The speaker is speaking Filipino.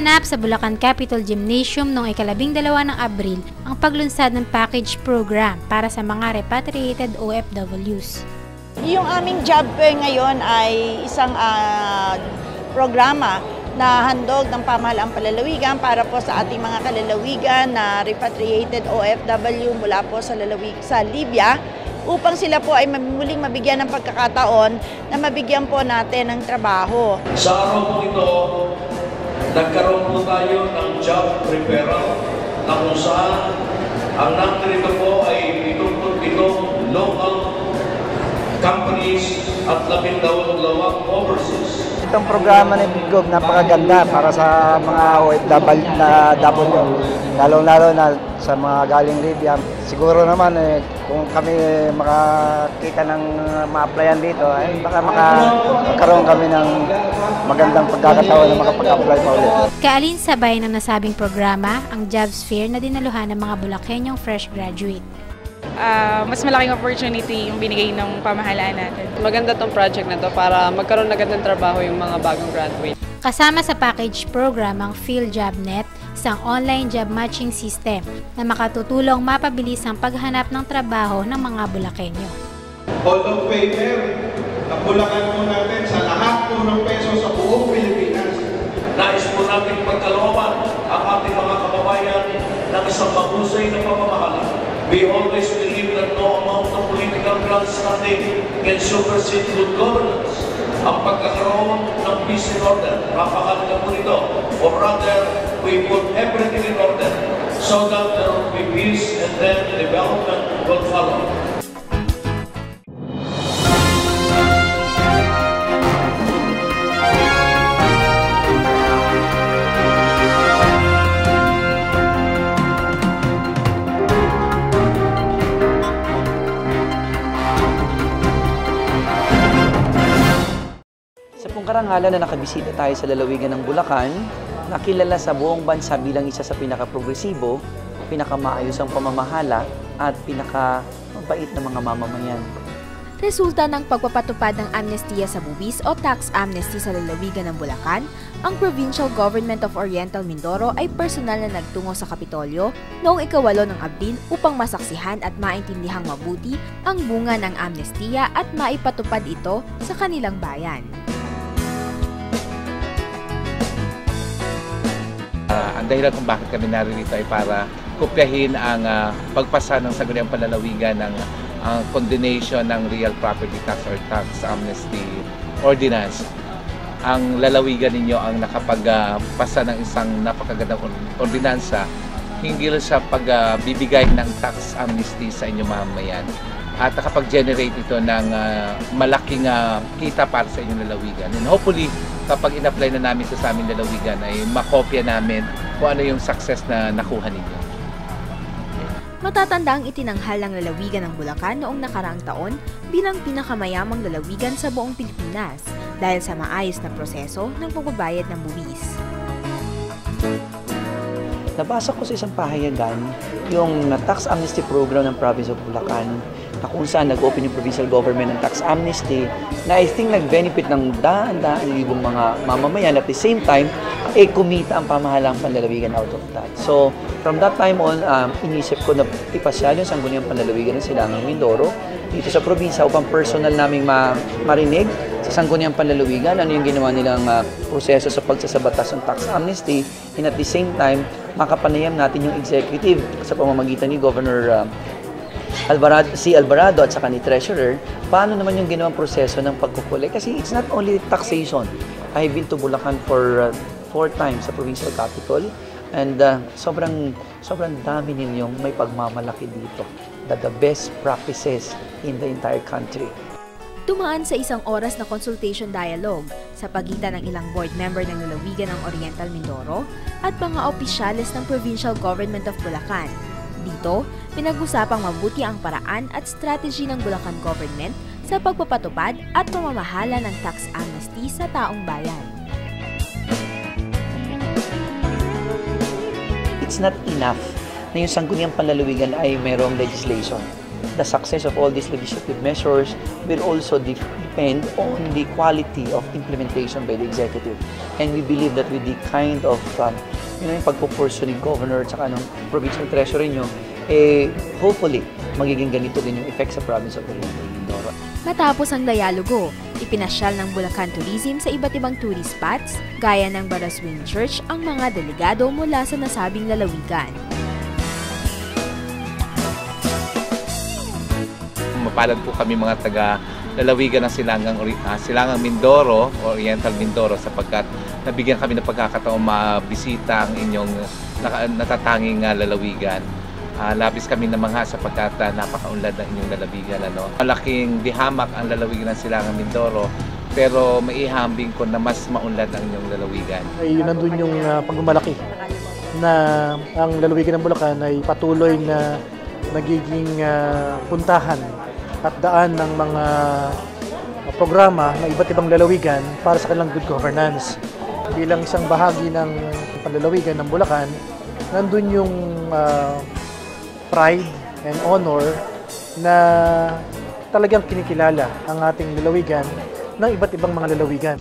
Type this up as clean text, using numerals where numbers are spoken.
Ginanap sa Bulacan Capitol Gymnasium noong ika-12 ng Abril ang paglunsad ng package program para sa mga repatriated OFWs. Yung aming job fair ngayon ay isang programa na handog ng pamahalaang palalawigan para po sa ating mga kalalawigan na repatriated OFW mula po sa Libya, upang sila po ay muling mabigyan ng pagkakataon na mabigyan po natin ng trabaho. Sa araw po ito, nagkaroon po tayo ng job referral na kung saan ang nandito po ay 77 local companies at 12 overseas. Itong programa ng BIGOV napakaganda para sa mga OFW, lalo-lalo na sa mga galing Libya. Siguro naman kung kami makakita ng ma-applyan dito, baka magkaroon kami ng magandang pagkakataon na makapag-apply pa ulit. Kaalinsabay ng nasabing programa ang Jobs Fair na dinaluhan ng mga Bulakenyong fresh graduate. Mas malaking opportunity yung binigay ng pamahalaan natin. Maganda tong project na to para magkaroon agad ng trabaho yung mga bagong graduate. Kasama sa package program ang PhilJobNet, isang online job matching system na makatutulong mapabilis ang paghanap ng trabaho ng mga Bulakenyo. All of payment, Bulacan po natin sa lahat po ng peso sa buong Pilipinas. Nais po natin pagkalooban ang ating mga kababayan ng isang mahusay na pamamahala. We always believe that no amount of political grandstanding can supersede good governance. Ang pagkakaroon ng peace in order, napakalaga po nito. Or rather, we put everything in order so that there will be peace and then development will follow. Karangalan na nakabisita tayo sa lalawigan ng Bulacan, nakilala sa buong bansa bilang isa sa pinaka-progresibo, pinaka-maayos ang pamamahala at pinaka-mabait na mga mamamayan. Resulta ng pagpapatupad ng amnestiya sa buwis o tax amnesty sa lalawigan ng Bulacan, ang Provincial Government of Oriental Mindoro ay personal na nagtungo sa Kapitolyo noong ika-8 ng Abril upang masaksihan at maintindihang mabuti ang bunga ng amnestiya at maipatupad ito sa kanilang bayan. Ang dahilan kung bakit kami naririto ay para kopyahin ang pagpasa ng Sangguniang Panlalawigan ng condonation ng Real Property Tax or Tax Amnesty Ordinance. Ang lalawigan ninyo ang nakapagpasa ng isang napakagandang ordinansa hinggil sa pagbibigay ng tax amnesty sa inyong mamamayan. At nakapag-generate ito ng malaking kita para sa inyong lalawigan. And hopefully, kapag in-apply na namin sa aming lalawigan ay makopya namin kung ano yung success na nakuha ninyo. Matatanda ang itinanghal ng lalawigan ng Bulacan noong nakaraang taon bilang pinakamayamang lalawigan sa buong Pilipinas dahil sa maayos na proseso ng pagbabayad ng buwis. Nabasa ko sa isang pahayagan yung tax amnesty program ng Province of Bulacan na kung saan nag-open yung provincial government ng tax amnesty na I think nag-benefit ng daan-daan libong mga mamamayan at the same time, kumita ang pamahalaang panlalawigan out of that. So, from that time on, inisip ko na ipasyal yung Sangguniang Panlalawigan ng Silangang Mindoro dito sa probinsya upang personal naming marinig sa Sangguniang Panlalawigan ano yung ginawa nilang proseso sa pagsasabatas ng tax amnesty and at the same time, makapanayam natin yung executive sa pamamagitan ni Governor Alvarado at saka ni Treasurer, paano naman yung ginawang proseso ng pagkukulay? Kasi it's not only taxation. I've been to Bulacan for 4 times sa provincial capital and sobrang dami ninyong may pagmamalaki dito. The best practices in the entire country. Dumaan sa isang oras na consultation dialogue sa pagitan ng ilang board member ng lalawigan ng Oriental Mindoro at mga opisyales ng Provincial Government of Bulacan. Dito, pinag-usapang mabuti ang paraan at strategy ng Bulacan Government sa pagpapatupad at pamamahala ng tax amnesty sa taong bayan. It's not enough na yung Sangguniang Panlalawigan ay mayroong legislation. the success of all these legislative measures will also depend on the quality of implementation by the executive. And we believe that with the kind of yung pagpupurso ni Governor at saka ng Provincial Treasury nyo, hopefully, magiging ganito din yung effect sa province of Oriental Mindoro. Matapos ang dialogo, ipinasyal ng Bulacan Tourism sa iba't ibang tourist spots, gaya ng Baraswing Church ang mga delegado mula sa nasabing lalawigan. Mapalad po kami mga taga-lalawigan ng Silangang Mindoro, Oriental Mindoro, sapagkat nabigyan kami ng pagkakataong mabisita ang inyong natatanging lalawigan. Labis kami namangha sapagkat napakaunlad ng inyong lalawigan. Malaking dihamak ang lalawigan ng Silangang Mindoro, pero maihambing ko na mas maunlad ang inyong lalawigan. Ay nandun yung pagmamalaki na ang lalawigan ng Bulacan ay patuloy na nagiging puntahan at daan ng mga programa ng iba't ibang lalawigan para sa kanilang good governance. Bilang isang bahagi ng panlalawigan ng Bulacan, nandun yung pride and honor na talagang kinikilala ang ating lalawigan ng iba't ibang mga lalawigan.